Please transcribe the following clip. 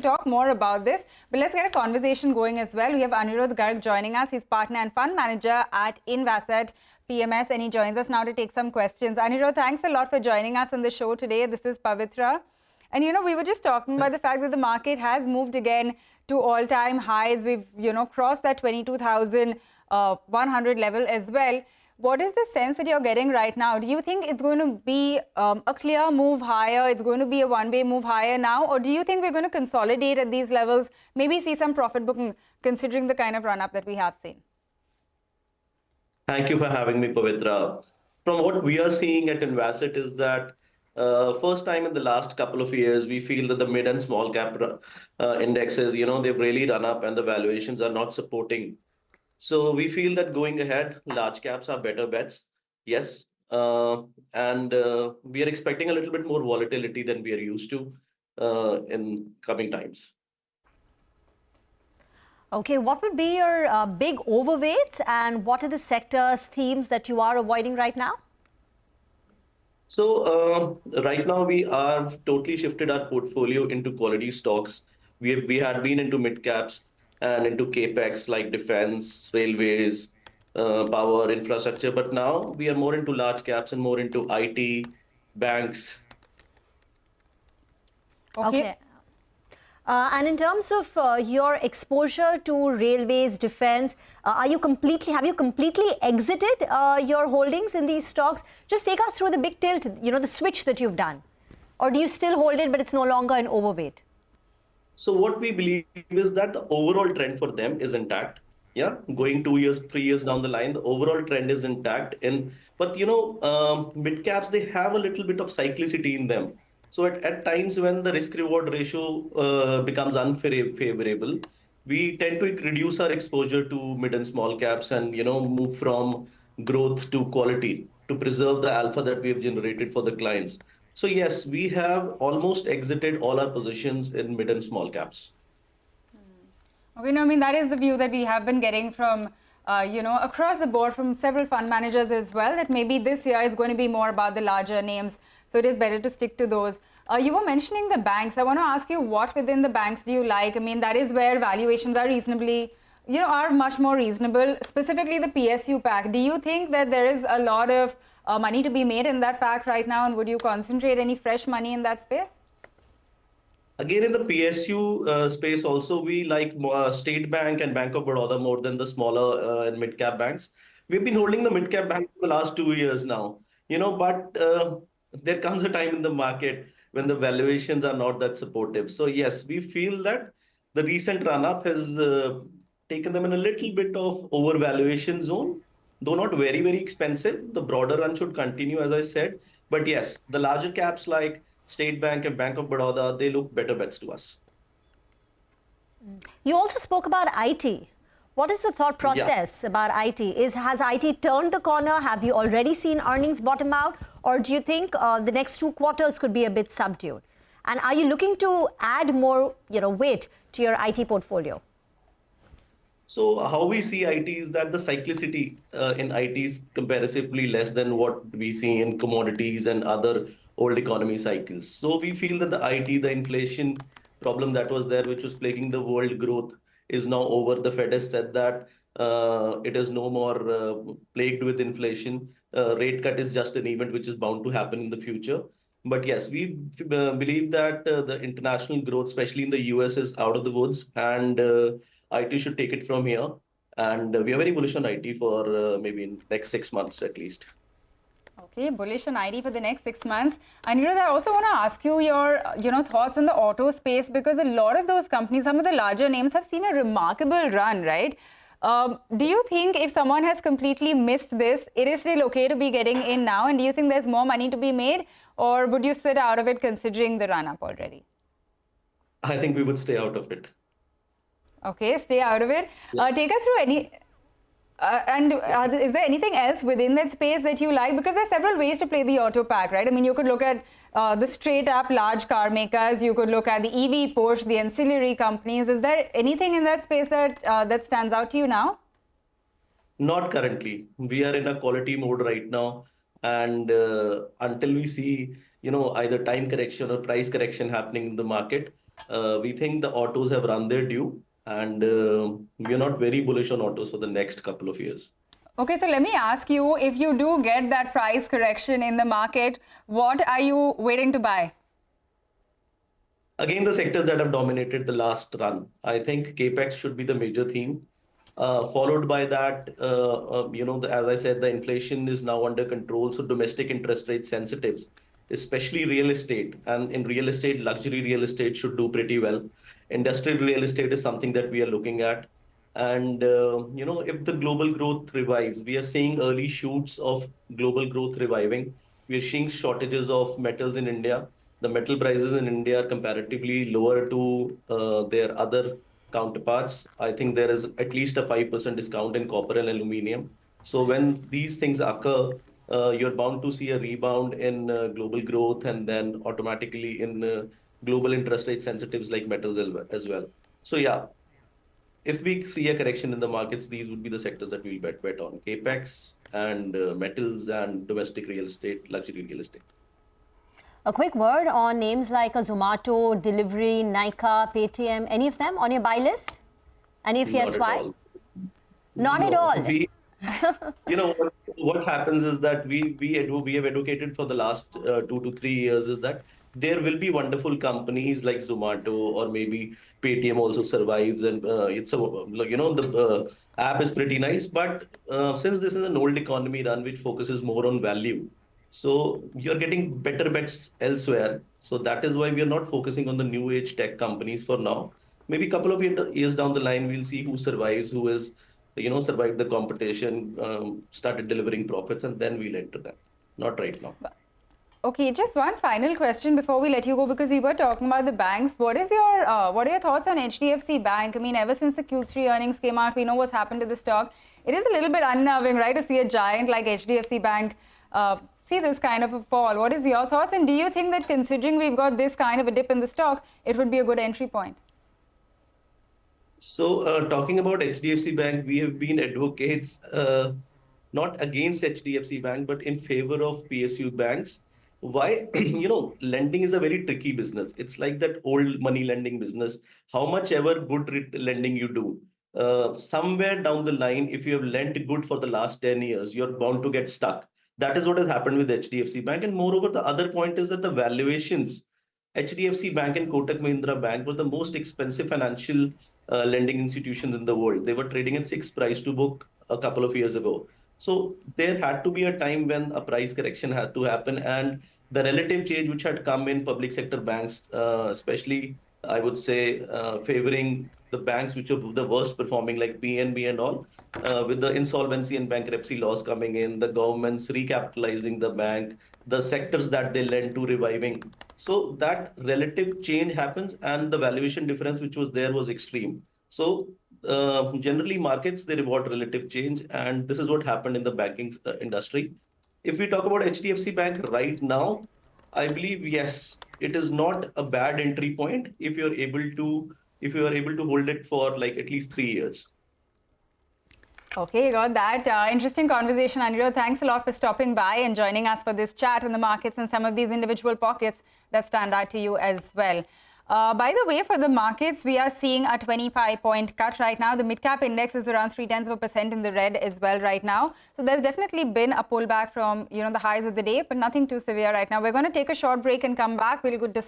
We'll talk more about this, but let's get a conversation going as well. We have Anirudh Garg joining us. He's partner and fund manager at Invasset PMS, and he joins us now to take some questions. Anirudh, thanks a lot for joining us on the show today. This is Pavitra. And, we were just talking about the fact that the market has moved again to all-time highs. We've, crossed that 22,100 level as well. What is the sense that you're getting right now? Do you think it's going to be a clear move higher? It's going to be a one-way move higher now? Or do you think we're going to consolidate at these levels, maybe see some profit booking, considering the kind of run-up that we have seen? Thank you for having me, Pavitra. From what we are seeing at Invasset is that first time in the last couple of years, we feel that the mid and small cap indexes, they've really run up and the valuations are not supporting. So we feel that going ahead, large caps are better bets. Yes. And we are expecting a little bit more volatility than we are used to in coming times. Okay, what would be your big overweights and what are the sectors, themes that you are avoiding right now? So right now we are totally shifted our portfolio into quality stocks. We had been into mid caps and into capex like defense, railways, power, infrastructure. But now we are more into large caps and more into IT, banks. Okay. And in terms of your exposure to railways, defense, have you completely exited your holdings in these stocks? Just take us through the big tilt, the switch that you've done. Or do you still hold it, but it's no longer an overweight? So what we believe is that the overall trend for them is intact. Yeah, going 2 years, 3 years down the line, the overall trend is intact. But mid caps, they have a little bit of cyclicity in them. So at times when the risk-reward ratio becomes unfavorable, we tend to reduce our exposure to mid and small caps and move from growth to quality to preserve the alpha that we have generated for the clients. So yes, we have almost exited all our positions in mid and small caps. Okay, that is the view that we have been getting from across the board from several fund managers as well, that maybe this year is going to be more about the larger names. So it is better to stick to those. You were mentioning the banks. I want to ask you, what within the banks do you like? That is where valuations are reasonably, are much more reasonable, specifically the PSU pack. Do you think that there is a lot of money to be made in that pack right now? And would you concentrate any fresh money in that space? Again, in the PSU space also, we like State Bank and Bank of Baroda more than the smaller and mid-cap banks. We've been holding the mid-cap bank for the last 2 years now, but there comes a time in the market when the valuations are not that supportive. So yes, we feel that the recent run-up has taken them in a little bit of overvaluation zone, though not very, very expensive. The broader run should continue, as I said. But yes, the larger caps like State Bank and Bank of Baroda, they look better bets to us. You also spoke about IT. What is the thought process about IT? Has IT turned the corner? Have you already seen earnings bottom out? Or do you think the next 2 quarters could be a bit subdued? And are you looking to add more weight to your IT portfolio? So how we see IT is that the cyclicity in IT is comparatively less than what we see in commodities and other old economy cycles. So we feel that the IT, the inflation problem that was there, which was plaguing the world growth, is now over. The Fed has said that it is no more plagued with inflation. Rate cut is just an event which is bound to happen in the future. But yes, we believe that the international growth, especially in the US, is out of the woods, and IT should take it from here. And we are very bullish on IT for maybe in next 6 months at least. Okay, bullish on IT for the next 6 months. Anirudh, I also want to ask you your thoughts on the auto space, because a lot of those companies, some of the larger names, have seen a remarkable run, right? Do you think if someone has completely missed this, it is still okay to be getting in now? And do you think there's more money to be made? Or would you sit out of it considering the run-up already? I think we would stay out of it. Okay, stay out of it. Yeah. Take us through any... is there anything else within that space that you like? Because there are several ways to play the auto pack, right? You could look at the straight-up large car makers. You could look at the EV push, the ancillary companies. Is there anything in that space that that stands out to you now? Not currently. We are in a quality mode right now. And until we see, either time correction or price correction happening in the market, We think the autos have run their due, and we are not very bullish on autos for the next couple of years. Okay, so let me ask you, if you do get that price correction in the market, what are you waiting to buy? Again, the sectors that have dominated the last run. I think capex should be the major theme. Followed by that, as I said, the inflation is now under control. So domestic interest rate sensitives, especially real estate, and in real estate, luxury real estate should do pretty well. Industrial real estate is something that we are looking at. And, if the global growth revives, we are seeing early shoots of global growth reviving. We are seeing shortages of metals in India. The metal prices in India are comparatively lower to their other counterparts. I think there is at least a 5% discount in copper and aluminium. So when these things occur, you're bound to see a rebound in global growth and then automatically in global interest rate sensitives like metals as well. So yeah, if we see a correction in the markets, these would be the sectors that we'll bet on: capex and metals and domestic real estate, luxury real estate. A quick word on names like a Zomato, Delivery, Nykaa, Paytm, any of them on your buy list? And if yes, why? Not at all. What happens is that we have educated for the last 2 to 3 years is that there will be wonderful companies like Zomato, or maybe Paytm also survives, and the app is pretty nice. But since this is an old economy run which focuses more on value, so you're getting better bets elsewhere. So that is why we are not focusing on the new age tech companies for now. Maybe a couple of years down the line, we'll see who survives, who is, survived the competition, started delivering profits, and then we'll enter that. Not right now. Okay, just one final question before we let you go, because we were talking about the banks. What are your thoughts on HDFC Bank? I mean, ever since the Q3 earnings came out, we know what's happened to the stock. It is a little bit unnerving, right, to see a giant like HDFC Bank see this kind of a fall. What is your thoughts? And do you think that considering we've got this kind of a dip in the stock, it would be a good entry point? So talking about HDFC Bank, we have been advocates not against HDFC Bank, but in favor of PSU banks. Why? Lending is a very tricky business. It's like that old money lending business. How much ever good lending you do, somewhere down the line, if you have lent good for the last 10 years, you're bound to get stuck. That is what has happened with HDFC Bank. And moreover, the other point is that the valuations, HDFC Bank and Kotak Mahindra Bank were the most expensive financial lending institutions in the world. They were trading at 6 price to book a couple of years ago. So there had to be a time when a price correction had to happen, and the relative change which had come in public sector banks, especially I would say favoring the banks which are the worst performing, like BNB and all, with the insolvency and bankruptcy laws coming in, the government's recapitalizing the bank, the sectors that they lend to reviving. So that relative change happens, and the valuation difference which was there was extreme. So generally markets, they reward relative change, and this is what happened in the banking industry. If we talk about HDFC Bank right now, I believe, yes, it is not a bad entry point if you are able to hold it for like at least 3 years. Okay, got that. Interesting conversation, Anirudh. Thanks a lot for stopping by and joining us for this chat on the markets and some of these individual pockets that stand out to you as well. By the way, for the markets, we are seeing a 25-point cut right now. The mid-cap index is around 0.3% in the red as well right now. So there's definitely been a pullback from the highs of the day, but nothing too severe right now. We're going to take a short break and come back. We'll discuss